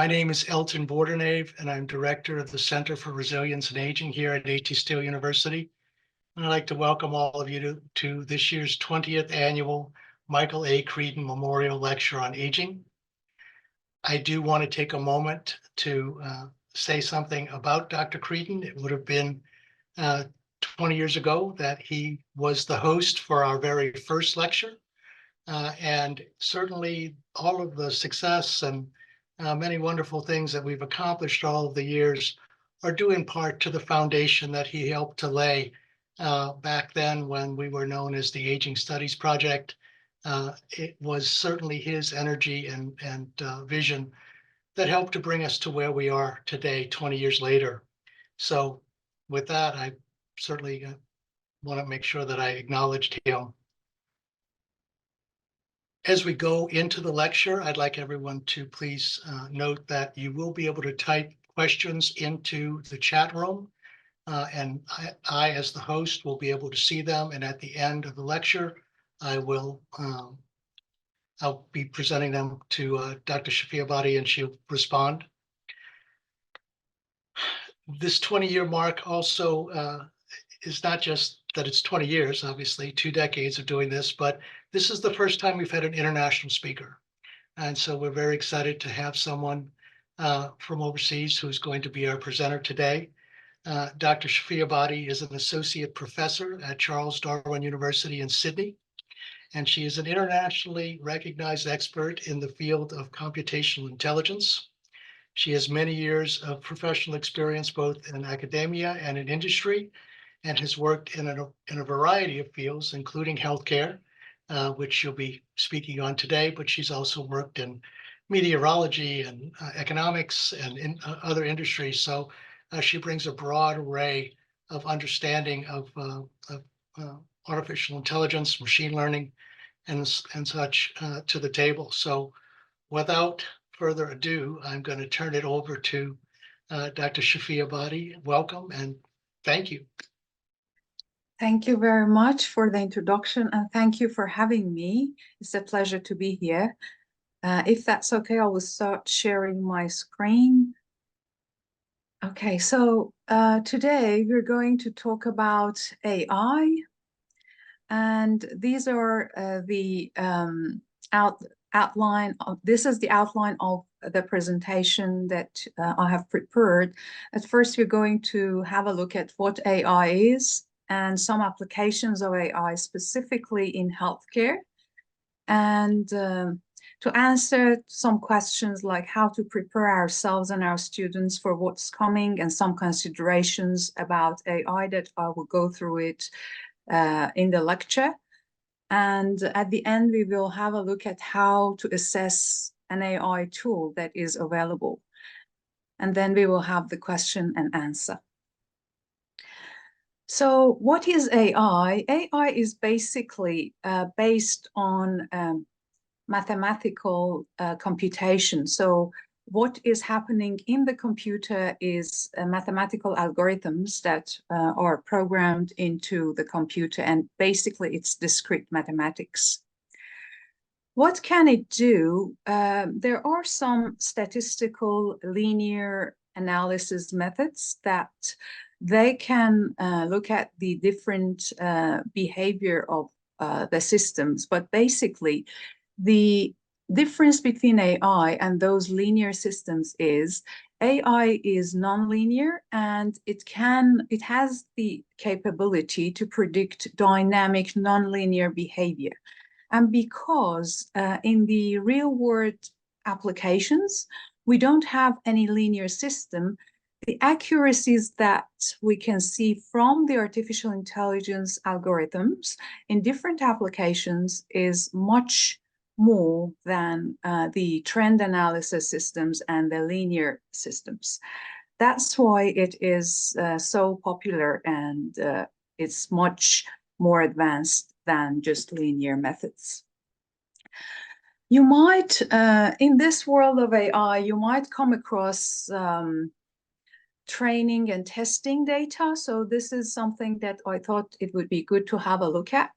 My name is Elton Bordenave, and I'm Director of the Center for Resilience and Aging here at ATSUs University. And I'd like to welcome all of you to this year's 20th Annual Michael A. Creedon Memorial Lecture on Aging. I do want to take a moment to say something about Dr. Creedon. It would have been 20 years ago that he was the host for our very first lecture. And certainly all of the success and many wonderful things that we've accomplished all of the years are due in part to the foundation that he helped to lay back then when we were known as the Aging Studies Project. It was certainly his energy and vision that helped to bring us to where we are today, 20 years later. So with that, I certainly want to make sure that I acknowledged him. As we go into the lecture, I'd like everyone to please note that you will be able to type questions into the chat room, and I, as the host, will be able to see them. And at the end of the lecture, I'll be presenting them to Dr. Shafiabady, and she'll respond. This 20-year mark also is not just that it's 20 years, obviously, 2 decades of doing this, but this is the first time we've had an international speaker. And so we're very excited to have someone from overseas who's going to be our presenter today. Dr. Shafiabady is an associate professor at Charles Darwin University in Sydney, and she is an internationally recognized expert in the field of computational intelligence. She has many years of professional experience both in academia and in industry, and has worked in a variety of fields, including healthcare, which she'll be speaking on today, but she's also worked in meteorology and economics and in other industries. So she brings a broad array of understanding of artificial intelligence, machine learning, and such to the table. So without further ado, I'm going to turn it over to Dr. Shafiabady. Welcome and thank you. Thank you very much for the introduction, and thank you for having me. It's a pleasure to be here. If that's okay, I will start sharing my screen. Okay, so today we're going to talk about AI, and these are the outline of, this is the outline of the presentation that I have prepared. At first, we're going to have a look at what AI is, and some applications of AI specifically in healthcare, and to answer some questions like how to prepare ourselves and our students for what's coming, and some considerations about AI that I will go through it in the lecture. And at the end, we will have a look at how to assess an AI tool that is available. And then we will have the question and answer. So what is AI? AI is basically based on mathematical computation. So what is happening in the computer is mathematical algorithms that are programmed into the computer, and basically it's discrete mathematics. What can it do? There are some statistical linear analysis methods that they can look at the different behavior of the systems, but basically the difference between AI and those linear systems is AI is nonlinear, and it has the capability to predict dynamic nonlinear behavior. And because in the real world applications, we don't have any linear system, the accuracies that we can see from the artificial intelligence algorithms in different applications is much more than the trend analysis systems and the linear systems. That's why it is so popular, and it's much more advanced than just linear methods. You might, in this world of AI, you might come across training and testing data. So this is something that I thought it would be good to have a look at.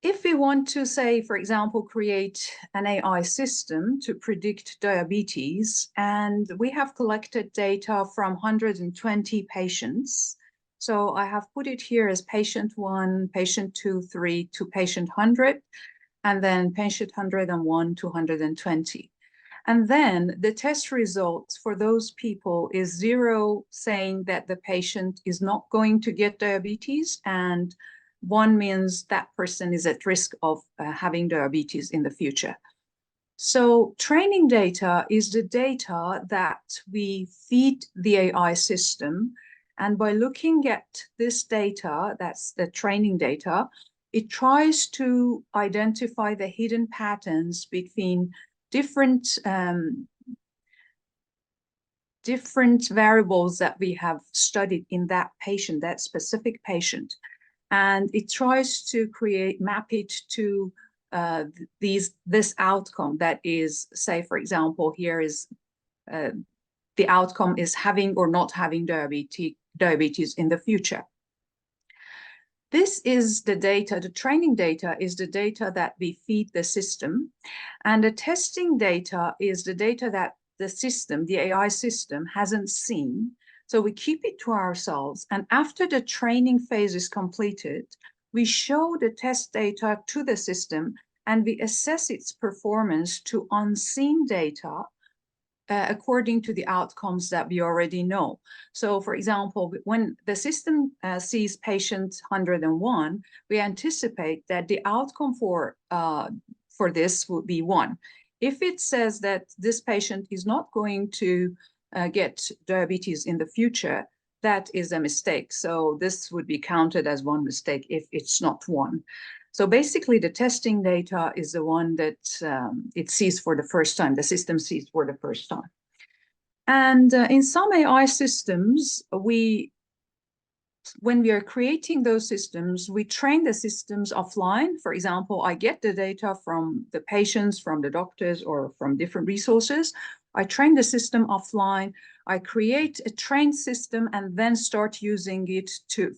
if we want to say, for example, create an AI system to predict diabetes, and we have collected data from 120 patients. So I have put it here as patient 1, patient 2, 3 to patient 100, and then patient 101 to 120. And then the test results for those people is 0 saying that the patient is not going to get diabetes, and 1 means that person is at risk of having diabetes in the future. So training data is the data that we feed the AI system. And by looking at this data, that's the training data, it tries to identify the hidden patterns between different variables that we have studied in that patient, that specific patient. And it tries to map it to this outcome that is, say, for example, here is the outcome is having or not having diabetes in the future. This is the data, the training data is the data that we feed the system. And the testing data is the data that the system, the AI system, hasn't seen. So we keep it to ourselves. And after the training phase is completed, we show the test data to the system and we assess its performance to unseen data according to the outcomes that we already know. So for example, when the system sees patient 101, we anticipate that the outcome for this would be 1. If it says that this patient is not going to get diabetes in the future, that is a mistake. So this would be counted as 1 mistake if it's not 1. So basically, the testing data is the one that it sees for the first time, the system sees for the first time. And in some AI systems, when we are creating those systems, we train the systems offline. For example, I get the data from the patients, from the doctors, or from different resources. I train the system offline. I create a trained system and then start using it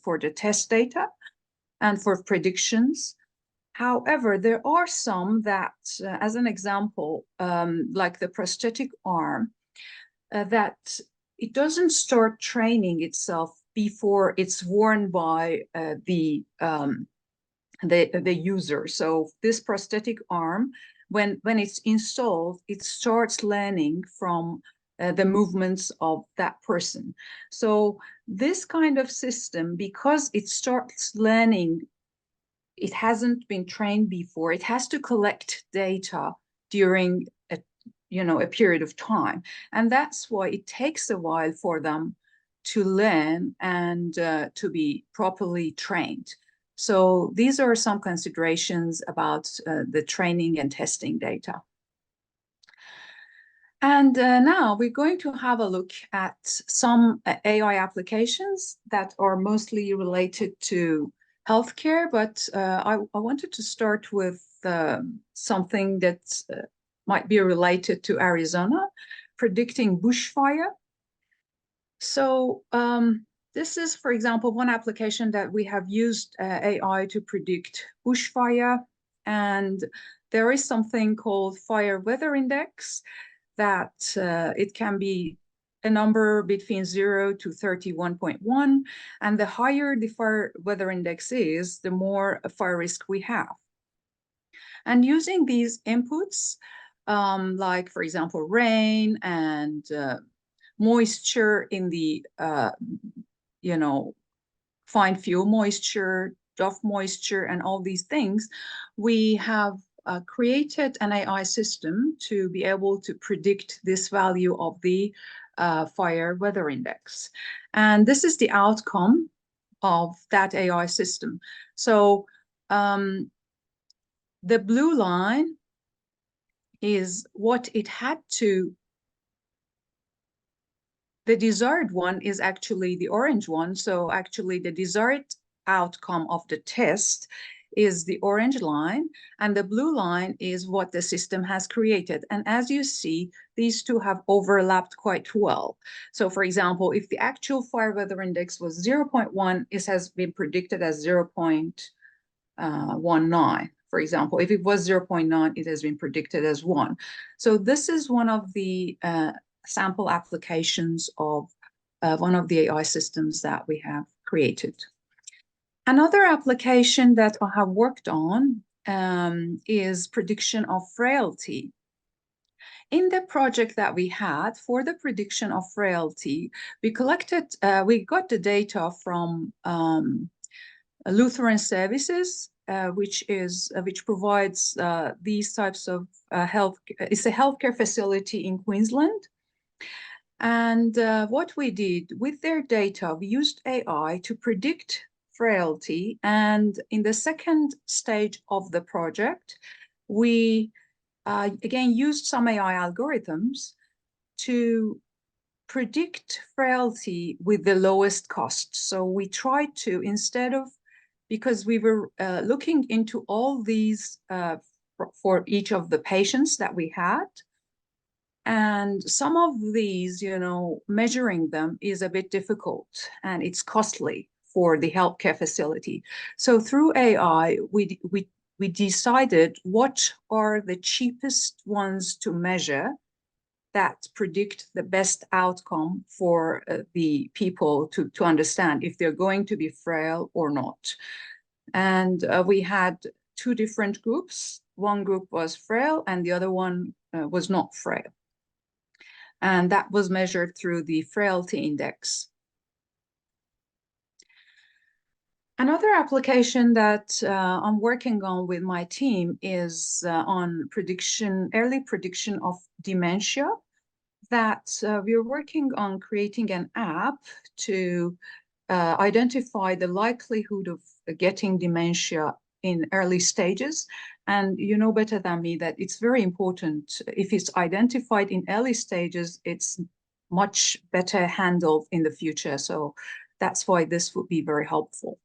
for the test data and for predictions. However, there are some that, as an example, like the prosthetic arm, that it doesn't start training itself before it's worn by the user. So this prosthetic arm, when it's installed, it starts learning from the movements of that person. So this kind of system, because it starts learning, it hasn't been trained before, it has to collect data during a period of time. And that's why it takes a while for them to learn and to be properly trained. So these are some considerations about the training and testing data. And now we're going to have a look at some AI applications that are mostly related to healthcare, but I wanted to start with something that might be related to Arizona, predicting bushfire. So this is, for example, one application that we have used AI to predict bushfire. And there is something called fire weather index that it can be a number between 0 to 31.1. And the higher the fire weather index is, the more fire risk we have. And using these inputs, like, for example, rain and moisture in the, fine fuel moisture, DOF moisture, and all these things, we have created an AI system to be able to predict this value of the fire weather index. And this is the outcome of that AI system. So the blue line is what it had to, the desired one is actually the orange one. So actually the desired outcome of the test is the orange line, and the blue line is what the system has created. And as you see, these two have overlapped quite well. So for example, if the actual fire weather index was 0.1, it has been predicted as 0.19. For example, if it was 0.9, it has been predicted as 1. So this is one of the sample applications of one of the AI systems that we have created. Another application that I have worked on is prediction of frailty. In the project that we had for the prediction of frailty, we got the data from Lutheran Services, which provides these types of health. It's a healthcare facility in Queensland. And what we did with their data, we used AI to predict frailty. And in the second stage of the project, we again used some AI algorithms to predict frailty with the lowest cost. So we tried to, instead of, because we were looking into all these for each of the patients that we had, and some of these, measuring them is a bit difficult and it's costly for the healthcare facility. So through AI, we decided what are the cheapest ones to measure that predict the best outcome for the people to understand if they're going to be frail or not. And we had two different groups. One group was frail and the other one was not frail. And that was measured through the frailty index. Another application that I'm working on with my team is on early prediction of dementia. That we're working on creating an app to identify the likelihood of getting dementia in early stages. And you know better than me that it's very important. If it's identified in early stages, it's much better handled in the future. So that's why this would be very helpful.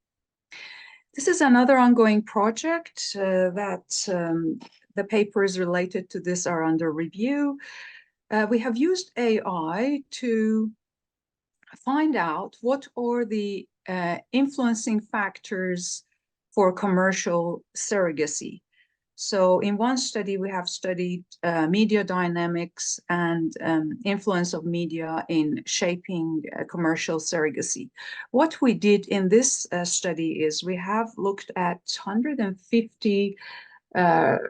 This is another ongoing project that the papers related to this are under review. We have used AI to find out what are the influencing factors for commercial surrogacy. So in one study, we have studied media dynamics and influence of media in shaping commercial surrogacy. What we did in this study is we have looked at 150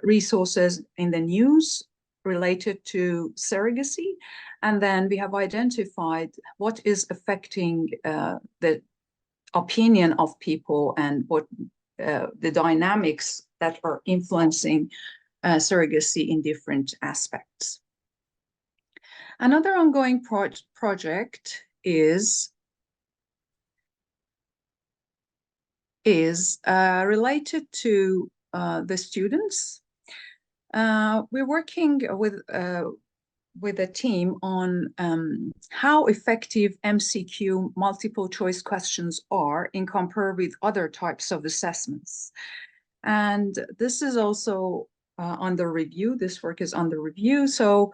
resources in the news related to surrogacy, and then we have identified what is affecting the opinion of people and what the dynamics that are influencing surrogacy in different aspects. Another ongoing project is related to the students. We're working with a team on how effective MCQ multiple choice questions are in compare with other types of assessments. And this is also under review. This work is under review. So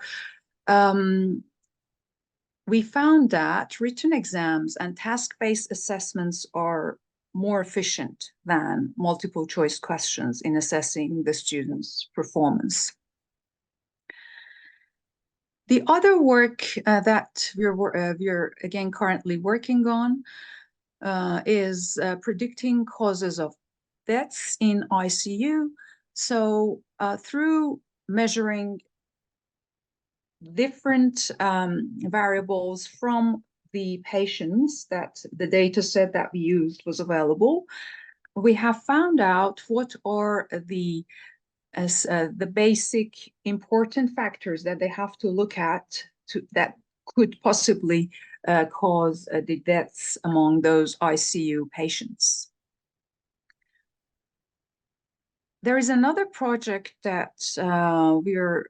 we found that written exams and task-based assessments are more efficient than multiple choice questions in assessing the students' performance. The other work that we're again currently working on is predicting causes of deaths in ICU. So through measuring different variables from the patients that the data set that we used was available, we have found out what are the basic important factors that they have to look at that could possibly cause the deaths among those ICU patients. There is another project that we're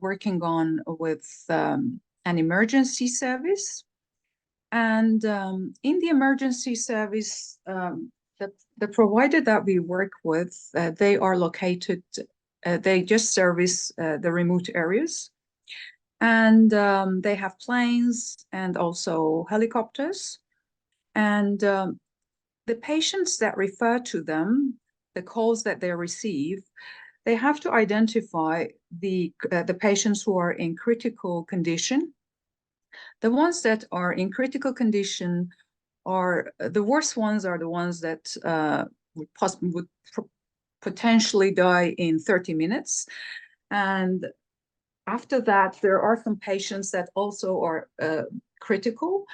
working on with an emergency service. And in the emergency service, the provider that we work with, they are located, they just service the remote areas. And they have planes and also helicopters. And the patients that refer to them the calls that they receive, they have to identify the patients who are in critical condition. The ones that are in critical condition are the worst ones, are the ones that would potentially die in 30 minutes. And after that, there are some patients that also are critical,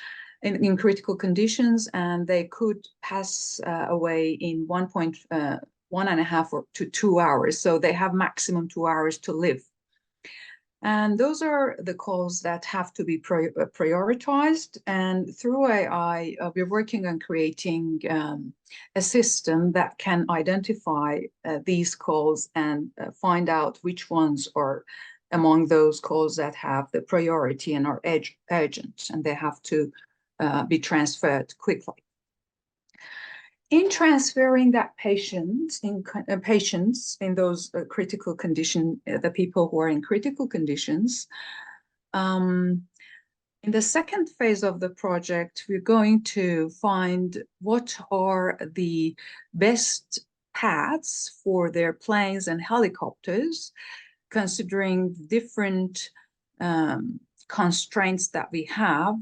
in critical conditions, and they could pass away in 1.5 or to 2 hours. So they have maximum 2 hours to live. And those are the calls that have to be prioritized. And through AI, we're working on creating a system that can identify these calls and find out which ones are among those calls that have the priority and are urgent, and they have to be transferred quickly. In transferring that patients in those critical condition, the people who are in critical conditions, in the second phase of the project, we're going to find what are the best paths for their planes and helicopters, considering different constraints that we have,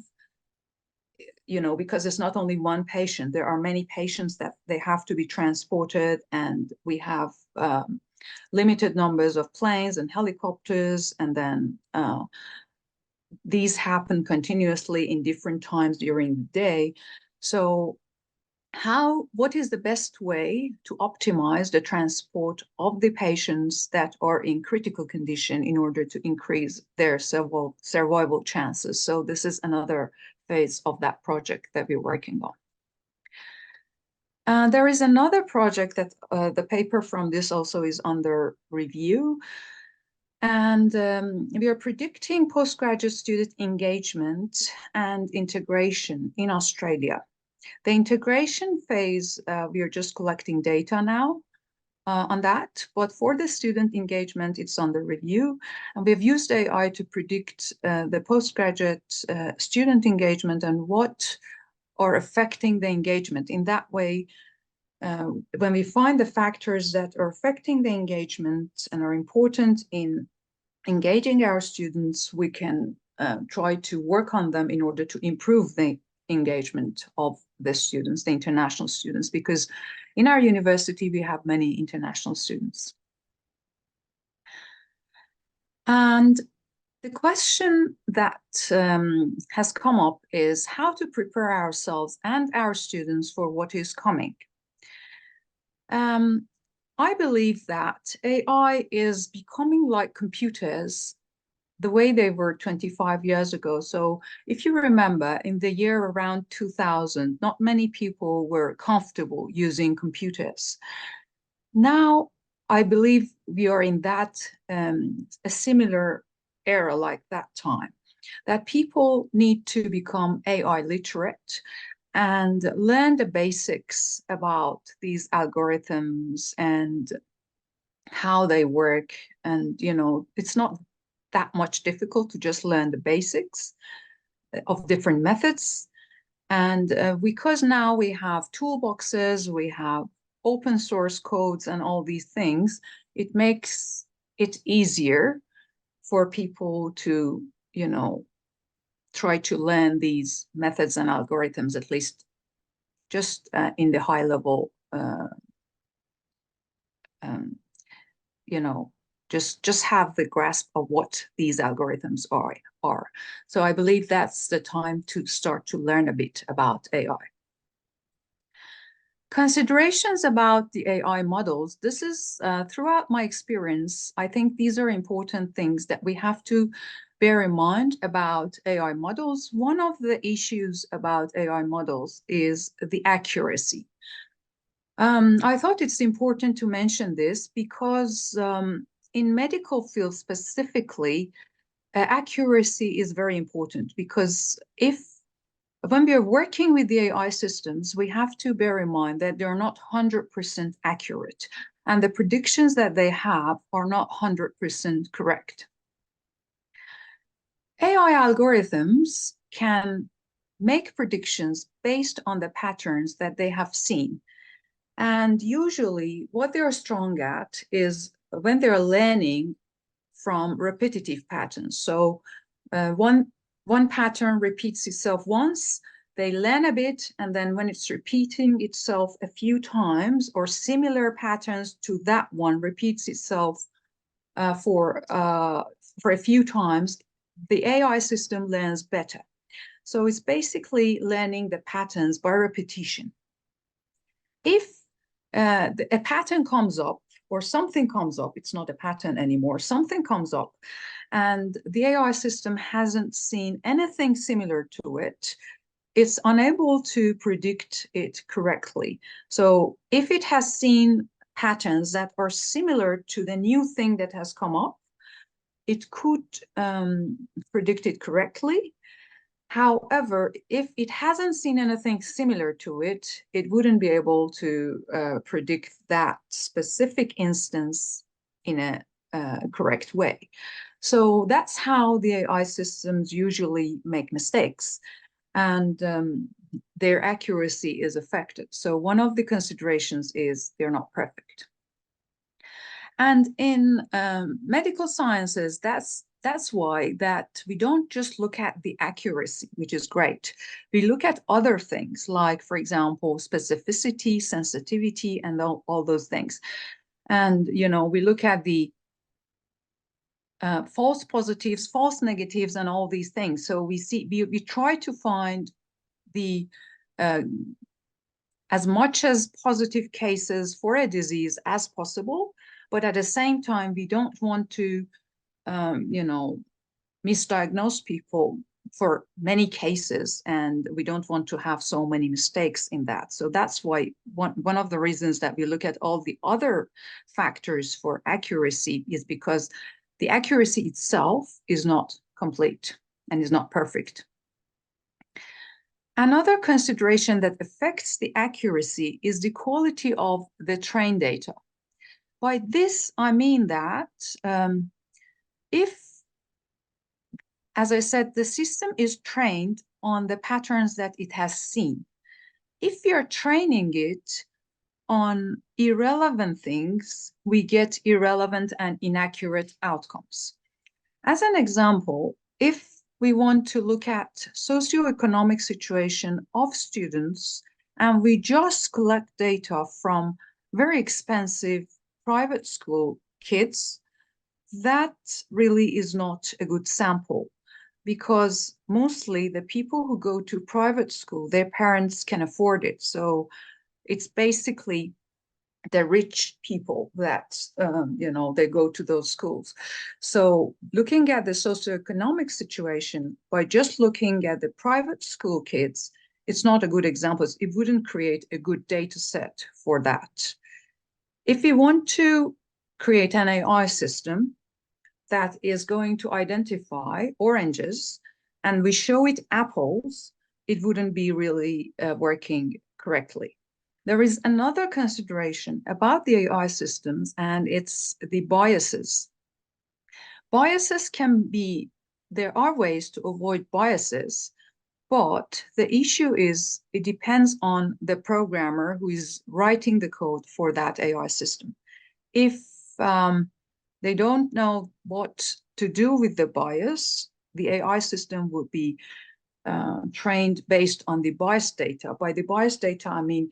because it's not only one patient, there are many patients that they have to be transported, and we have limited numbers of planes and helicopters, and then these happen continuously in different times during the day. So what is the best way to optimize the transport of the patients that are in critical condition in order to increase their survival chances? So this is another phase of that project that we're working on. There is another project that the paper from this also is under review. And we are predicting postgraduate student engagement and integration in Australia. The integration phase, we are just collecting data now on that, but for the student engagement, it's under review. And we've used AI to predict the postgraduate student engagement and what are affecting the engagement. In that way, when we find the factors that are affecting the engagement and are important in engaging our students, we can try to work on them in order to improve the engagement of the students, the international students, because in our university, we have many international students. And the question that has come up is how to prepare ourselves and our students for what is coming. I believe that AI is becoming like computers the way they were 25 years ago. So if you remember, in the year around 2000, not many people were comfortable using computers. Now, I believe we are in that, a similar era like that time, that people need to become AI literate and learn the basics about these algorithms and how they work. And, it's not that much difficult to just learn the basics of different methods. And because now we have toolboxes, we have open source codes and all these things, it makes it easier for people to, try to learn these methods and algorithms, at least just in the high level, just have the grasp of what these algorithms are. So I believe that's the time to start to learn a bit about AI. Considerations about the AI models. This is throughout my experience, I think these are important things that we have to bear in mind about AI models. One of the issues about AI models is the accuracy. I thought it's important to mention this because in medical field specifically, accuracy is very important, because when we are working with the AI systems, we have to bear in mind that they're not 100% accurate, and the predictions that they have are not 100% correct. AI algorithms can make predictions based on the patterns that they have seen. And usually what they're strong at is when they're learning from repetitive patterns. So one pattern repeats itself once, they learn a bit, and then when it's repeating itself a few times, or similar patterns to that one repeats itself for a few times, the AI system learns better. So it's basically learning the patterns by repetition. If a pattern comes up or something comes up, it's not a pattern anymore, something comes up and the AI system hasn't seen anything similar to it, it's unable to predict it correctly. So if it has seen patterns that are similar to the new thing that has come up, it could predict it correctly. However, if it hasn't seen anything similar to it, it wouldn't be able to predict that specific instance in a correct way. So that's how the AI systems usually make mistakes, and their accuracy is affected. So one of the considerations is they're not perfect. And in medical sciences, that's why that we don't just look at the accuracy, which is great. We look at other things like, for example, specificity, sensitivity, and all those things. And, you know, we look at the false positives, false negatives, and all these things. So we try to find the as much as positive cases for a disease as possible, but at the same time, we don't want to, you know, misdiagnose people for many cases, and we don't want to have so many mistakes in that. So that's why one of the reasons that we look at all the other factors for accuracy is because the accuracy itself is not complete and is not perfect. Another consideration that affects the accuracy is the quality of the trained data. By this, I mean that if, as I said, the system is trained on the patterns that it has seen, if you're training it on irrelevant things, we get irrelevant and inaccurate outcomes. As an example, if we want to look at socioeconomic situation of students and we just collect data from very expensive private school kids, that really is not a good sample, because mostly the people who go to private school, their parents can afford it. So it's basically the rich people that, you know, they go to those schools. So looking at the socioeconomic situation by just looking at the private school kids, it's not a good example. It wouldn't create a good data set for that. If we want to create an AI system that is going to identify oranges and we show it apples, it wouldn't be really working correctly. There is another consideration about the AI systems, and it's the biases. Biases can be, there are ways to avoid biases, but the issue is it depends on the programmer who is writing the code for that AI system. If they don't know what to do with the bias, the AI system would be trained based on the bias data. By the bias data, I mean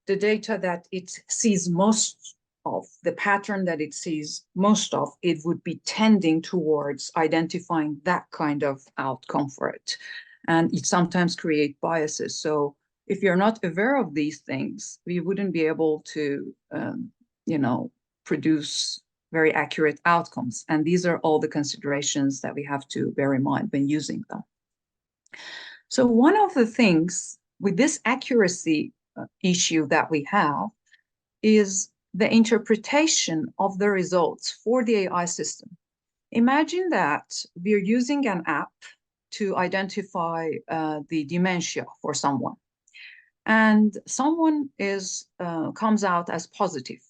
the data that it sees most of, the pattern that it sees most of, it would be tending towards identifying that kind of outcome for it. And it sometimes creates biases. So if you're not aware of these things, we wouldn't be able to, you know, produce very accurate outcomes. And these are all the considerations that we have to bear in mind when using them. So one of the things with this accuracy issue that we have is the interpretation of the results for the AI system. Imagine that we're using an app to identify the dementia for someone, and someone comes out as positive.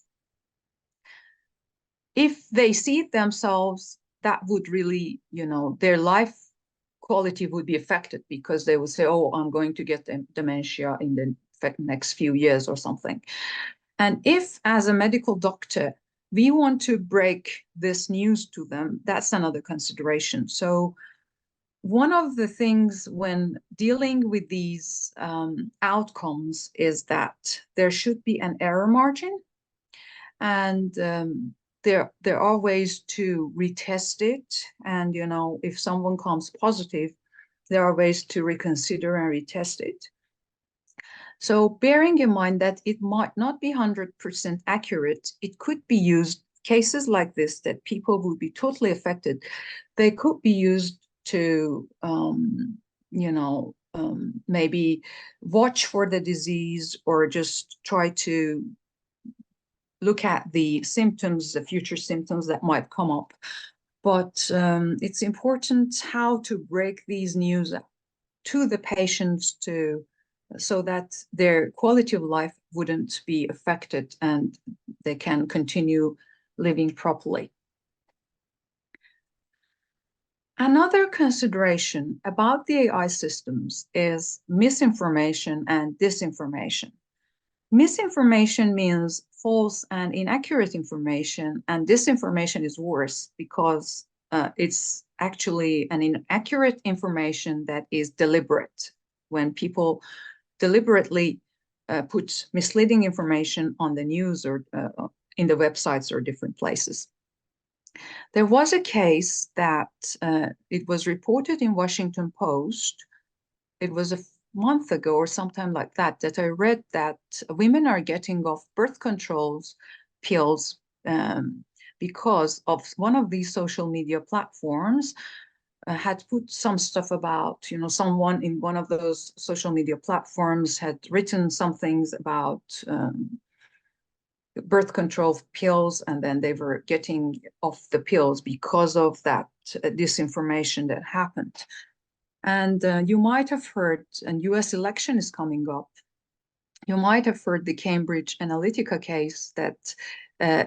If they see it themselves, that would really, you know, their life quality would be affected, because they would say, oh, I'm going to get dementia in the next few years or something. And if, as a medical doctor, we want to break this news to them, that's another consideration. So one of the things when dealing with these outcomes is that there should be an error margin, and there are ways to retest it. And, you know, if someone comes positive, there are ways to reconsider and retest it. So bearing in mind that it might not be 100% accurate, it could be used, cases like this that people would be totally affected, they could be used to, maybe watch for the disease or just try to look at the symptoms, the future symptoms that might come up. But it's important how to break these news to the patients so that their quality of life wouldn't be affected and they can continue living properly. Another consideration about the AI systems is misinformation and disinformation. Misinformation means false and inaccurate information, and disinformation is worse because it's actually an inaccurate information that is deliberate, when people deliberately put misleading information on the news or in the websites or different places. There was a case that it was reported in Washington Post. It was a month ago or sometime like that, that I read that women are getting off birth controls pills because of one of these social media platforms had put some stuff about, you know, someone in one of those social media platforms had written some things about birth control pills, and then they were getting off the pills because of that disinformation that happened. And you might have heard, and US election is coming up, you might have heard the Cambridge Analytica case that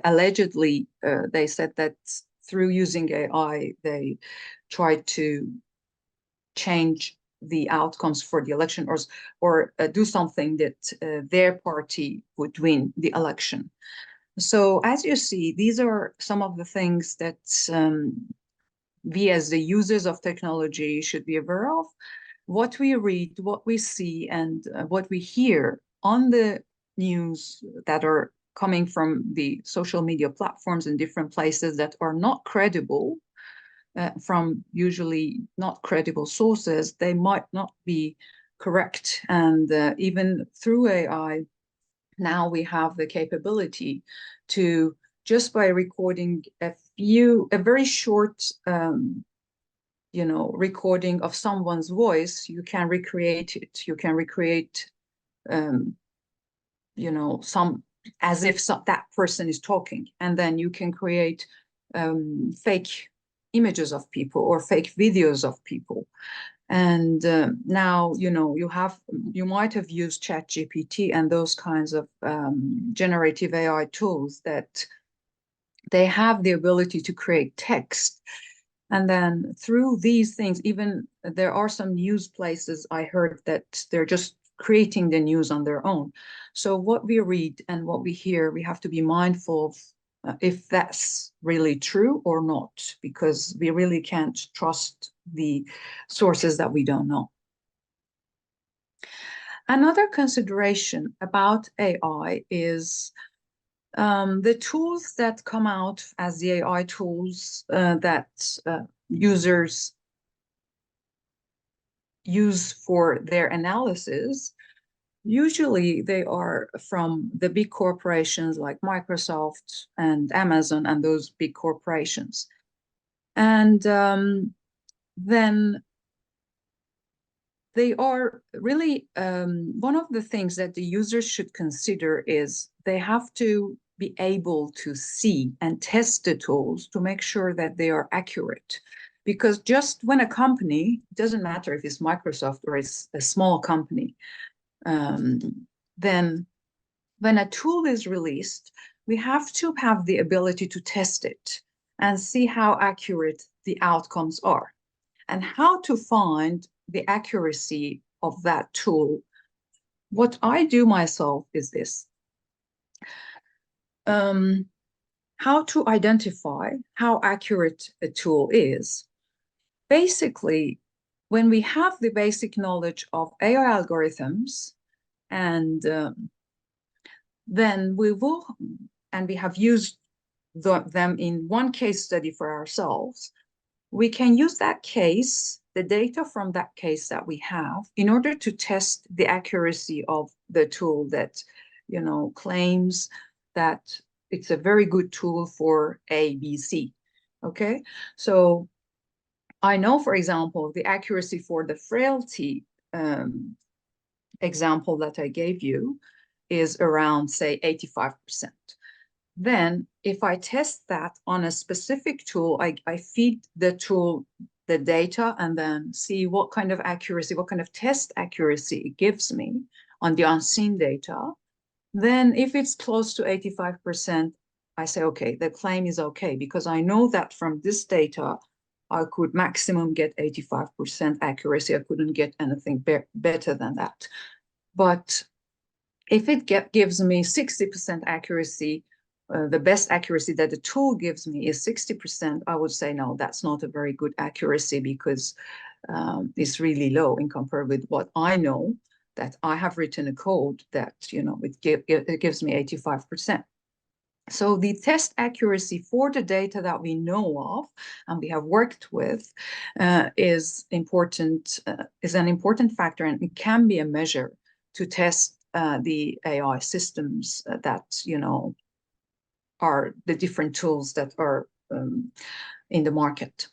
allegedly they said that through using AI, they tried to change the outcomes for the election or do something that their party would win the election. So as you see, these are some of the things that we as the users of technology should be aware of. What we read, what we see, and what we hear on the news that are coming from the social media platforms in different places that are not credible, from usually not credible sources, they might not be correct. And even through AI, now we have the capability to, just by recording a very short, recording of someone's voice, you can recreate it. You can recreate, some as if that person is talking, and then you can create fake images of people or fake videos of people. And now, you might have used ChatGPT and those kinds of generative AI tools that they have the ability to create text. And then through these things, even there are some news places I heard that they're just creating the news on their own. So what we read and what we hear, we have to be mindful of if that's really true or not, because we really can't trust the sources that we don't know. Another consideration about AI is the tools that come out as the AI tools that users use for their analysis. Usually they are from the big corporations like Microsoft and Amazon and those big corporations. And then they are really, one of the things that the users should consider is they have to be able to see and test the tools to make sure that they are accurate. Because just when a company, doesn't matter if it's Microsoft or it's a small company, then when a tool is released, we have to have the ability to test it and see how accurate the outcomes are and how to find the accuracy of that tool. What I do myself is this. how to identify how accurate a tool is. Basically, when we have the basic knowledge of AI algorithms, and then we will, and we have used them in one case study for ourselves, we can use that case, the data from that case that we have, in order to test the accuracy of the tool that, claims that it's a very good tool for A, B, C. Okay, so I know, for example, the accuracy for the frailty example that I gave you is around, say, 85%. Then if I test that on a specific tool, I feed the tool the data and then see what kind of accuracy, what kind of test accuracy it gives me on the unseen data. Then if it's close to 85%, I say, okay, the claim is okay, because I know that from this data, I could maximum get 85% accuracy. I couldn't get anything better than that. But if it gives me 60% accuracy, the best accuracy that the tool gives me is 60%, I would say, no, that's not a very good accuracy, because it's really low in compared with what I know, that I have written a code that, it gives me 85%. So the test accuracy for the data that we know of and we have worked with is important, is an important factor, and it can be a measure to test the AI systems that, are the different tools that are in the market.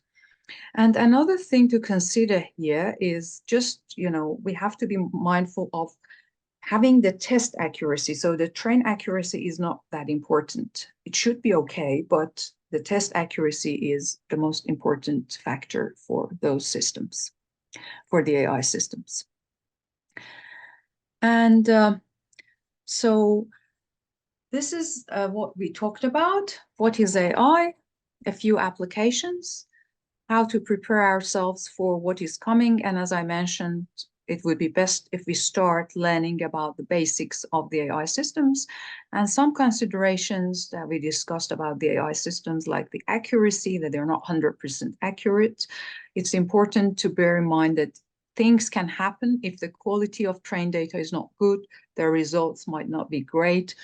And another thing to consider here is just, we have to be mindful of having the test accuracy. So the train accuracy is not that important. It should be okay, but the test accuracy is the most important factor for those systems, for the AI systems. And so this is what we talked about. What is AI? A few applications, how to prepare ourselves for what is coming. And as I mentioned, it would be best if we start learning about the basics of the AI systems, and some considerations that we discussed about the AI systems, like the accuracy, that they're not 100% accurate. It's important to bear in mind that things can happen. If the quality of trained data is not good, their results might not be great.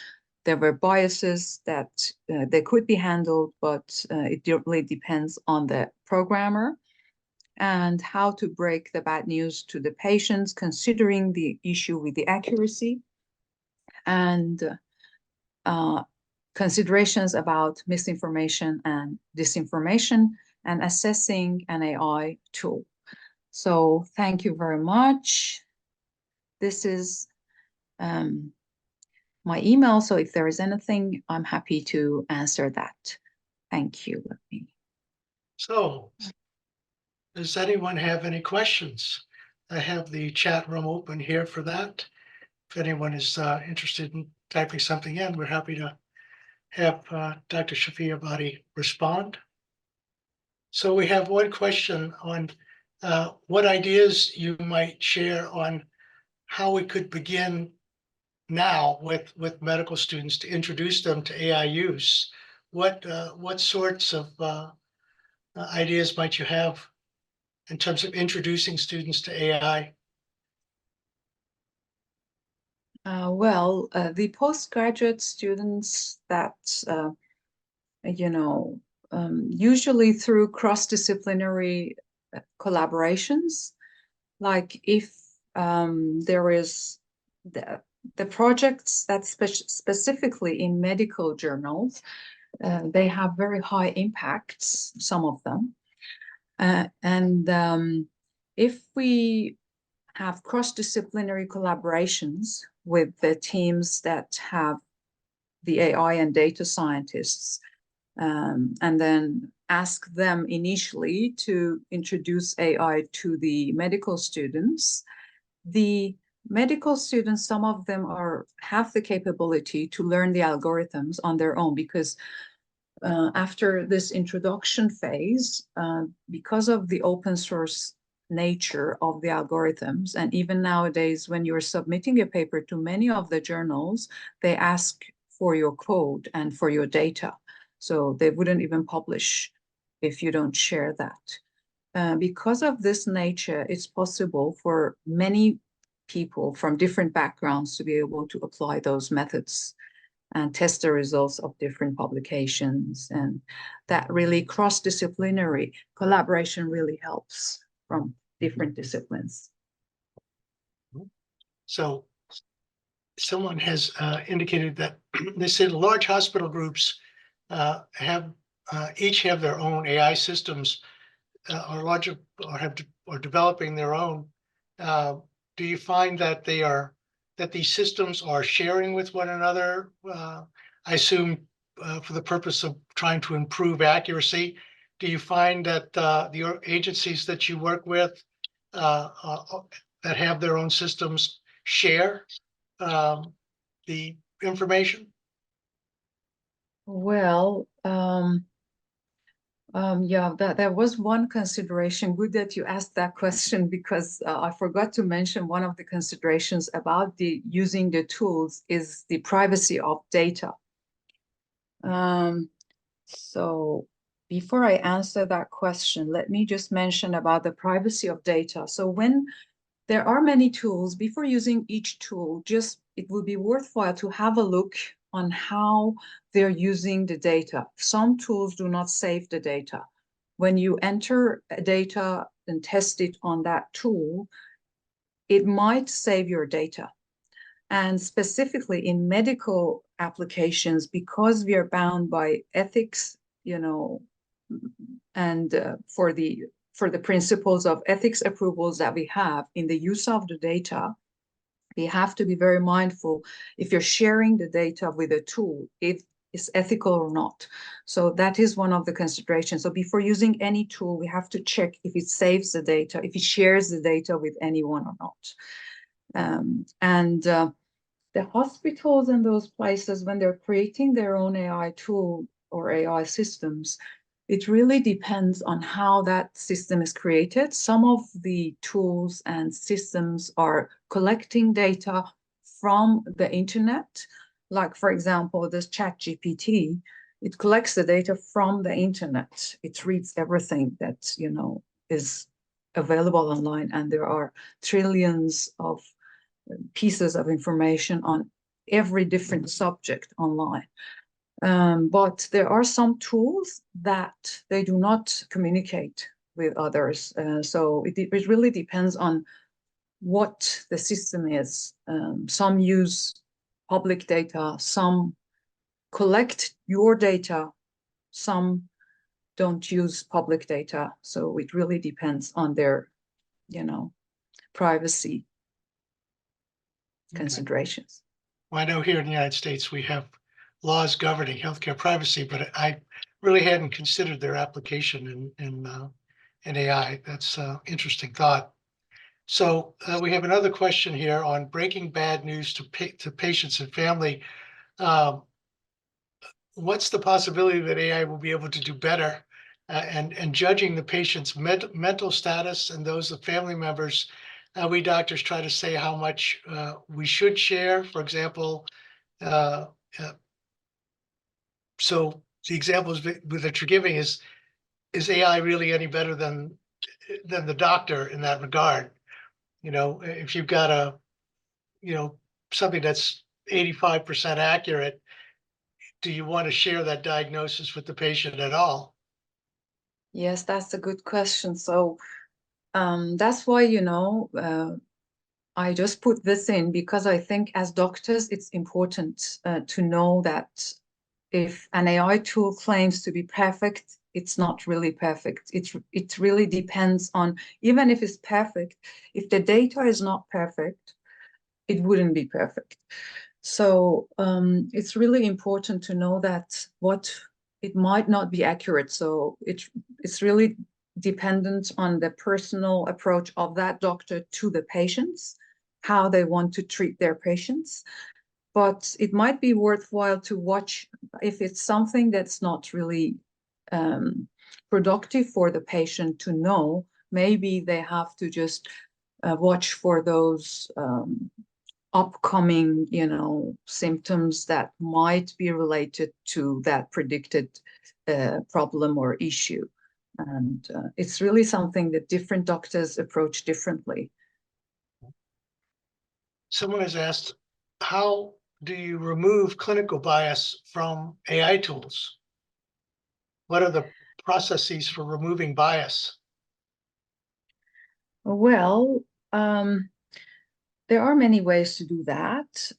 There were biases that they could be handled, but it really depends on the programmer, and how to break the bad news to the patients, considering the issue with the accuracy, and considerations about misinformation and disinformation, and assessing an AI tool. So thank you very much. This is my email, so if there is anything, I'm happy to answer that. Thank you. So, does anyone have any questions? I have the chat room open here for that. If anyone is interested in typing something in, we're happy to have Dr. Shafiabady respond. So we have one question on what ideas you might share on how we could begin now with medical students to introduce them to AI use. What sorts of ideas might you have in terms of introducing students to AI? Well, the postgraduate students that, usually through cross-disciplinary collaborations, like if there is the projects that specifically in medical journals, they have very high impacts, some of them. And if we have cross-disciplinary collaborations with the teams that have the AI and data scientists, and then ask them initially to introduce AI to the medical students, the medical students, some of them have the capability to learn the algorithms on their own, because after this introduction phase, because of the open source nature of the algorithms, and even nowadays when you're submitting a paper to many of the journals, they ask for your code and for your data. So they wouldn't even publish if you don't share that. Because of this nature, it's possible for many people from different backgrounds to be able to apply those methods and test the results of different publications. And that really cross-disciplinary collaboration really helps from different disciplines. So someone has indicated that they said large hospital groups each have their own AI systems, or larger, or developing their own. Do you find that these systems are sharing with one another? I assume for the purpose of trying to improve accuracy. Do you find that the agencies that you work with that have their own systems share the information? Well, yeah, there was one consideration. Good that you asked that question, because I forgot to mention one of the considerations about using the tools is the privacy of data. So before I answer that question, let me just mention about the privacy of data. So when there are many tools, before using each tool, it would be worthwhile to have a look on how they're using the data. Some tools do not save the data. When you enter data and test it on that tool, it might save your data. And specifically in medical applications, because we are bound by ethics, and for the principles of ethics approvals that we have in the use of the data, we have to be very mindful if you're sharing the data with a tool, it is ethical or not. So that is one of the considerations. So before using any tool, we have to check if it saves the data, if it shares the data with anyone or not. The hospitals and those places, when they're creating their own AI tool or AI systems, it really depends on how that system is created. Some of the tools and systems are collecting data from the internet. Like, for example, this ChatGPT, it collects the data from the internet. It reads everything that, is available online, and there are trillions of pieces of information on every different subject online. But there are some tools that they do not communicate with others. So it really depends on what the system is. Some use public data, some collect your data, some don't use public data. So it really depends on their, privacy considerations. Well, I know here in the United States, we have laws governing healthcare privacy, but I really hadn't considered their application in AI. That's an interesting thought. So we have another question here on breaking bad news to patients and family. What's the possibility that AI will be able to do better and judging the patient's mental status and those of family members? We doctors try to say how much we should share. For example, so the examples that you're giving is AI really any better than the doctor in that regard? If you've got something that's 85% accurate, do you want to share that diagnosis with the patient at all? Yes, that's a good question. So that's why, I just put this in because I think as doctors, it's important to know that if an AI tool claims to be perfect, it's not really perfect. It really depends on, even if it's perfect, if the data is not perfect, it wouldn't be perfect. So it's really important to know that it might not be accurate. So it's really dependent on the personal approach of that doctor to the patients, how they want to treat their patients. But it might be worthwhile to watch if it's something that's not really productive for the patient to know. Maybe they have to just watch for those upcoming, symptoms that might be related to that predicted problem or issue. And it's really something that different doctors approach differently. Someone has asked, how do you remove clinical bias from AI tools? What are the processes for removing bias? Well, there are many ways to do that.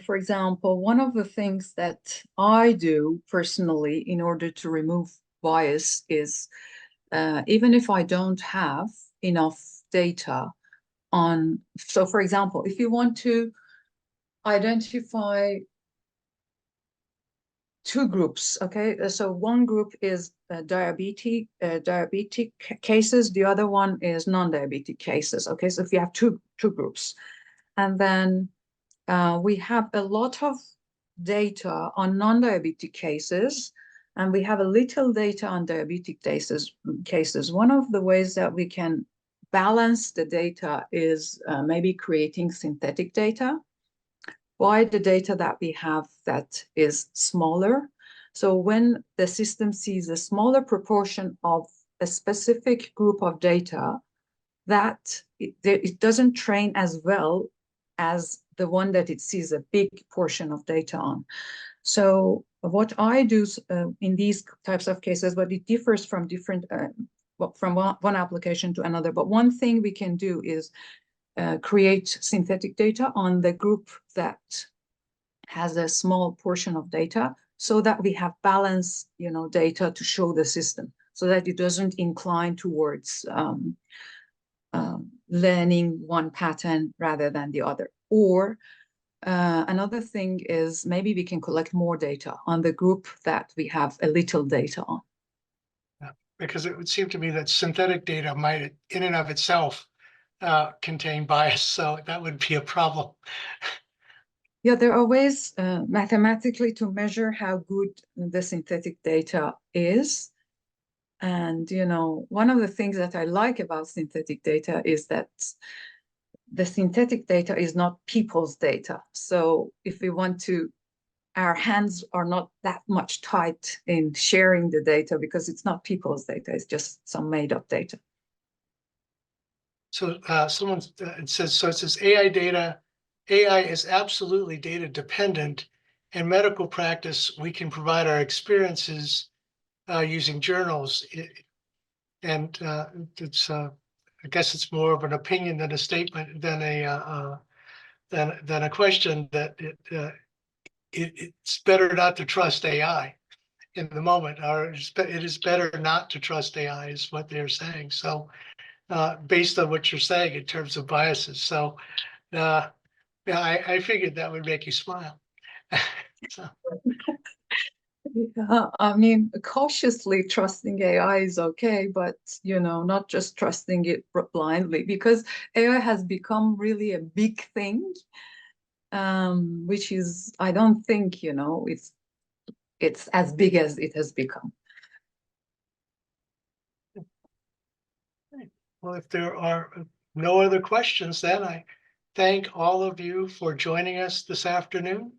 For example, one of the things that I do personally in order to remove bias is even if I don't have enough data on, so for example, if you want to identify two groups, okay? So one group is diabetic cases, the other one is non-diabetic cases, okay? So if you have two groups, and then we have a lot of data on non-diabetic cases, and we have a little data on diabetic cases. One of the ways that we can balance the data is maybe creating synthetic data. Why the data that we have that is smaller? So when the system sees a smaller proportion of a specific group of data, that it doesn't train as well as the one that it sees a big portion of data on. So what I do in these types of cases, but it differs from different, from one application to another. But one thing we can do is create synthetic data on the group that has a small portion of data, so that we have balanced, data to show the system, so that it doesn't incline towards learning one pattern rather than the other. Or another thing is maybe we can collect more data on the group that we have a little data on. Yeah, because it would seem to me that synthetic data might, in and of itself, contain bias, so that would be a problem. Yeah, there are ways mathematically to measure how good the synthetic data is. And, one of the things that I like about synthetic data is that the synthetic data is not people's data. So if we want to, our hands are not that much tied in sharing the data, because it's not people's data, it's just some made up data. So someone it says AI data, AI is absolutely data dependent. In medical practice, we can provide our experiences using journals. And it's I guess it's more of an opinion than a statement, than a question, that it's better not to trust AI in the moment, or it is better not to trust AI, is what they're saying. So based on what you're saying in terms of biases. So yeah, I figured that would make you smile. So. I mean, cautiously trusting AI is okay, but not just trusting it blindly, because AI has become really a big thing, which is, I don't think, it's as big as it has become. Well, if there are no other questions, then I thank all of you for joining us this afternoon.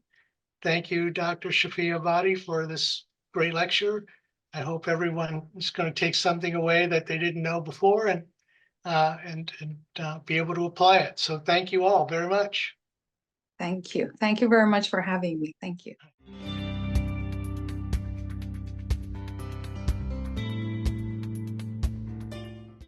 Thank you, Dr. Shafiabady, for this great lecture. I hope everyone is going to take something away that they didn't know before, and be able to apply it. So thank you all very much. Thank you. Thank you very much for having me. Thank you.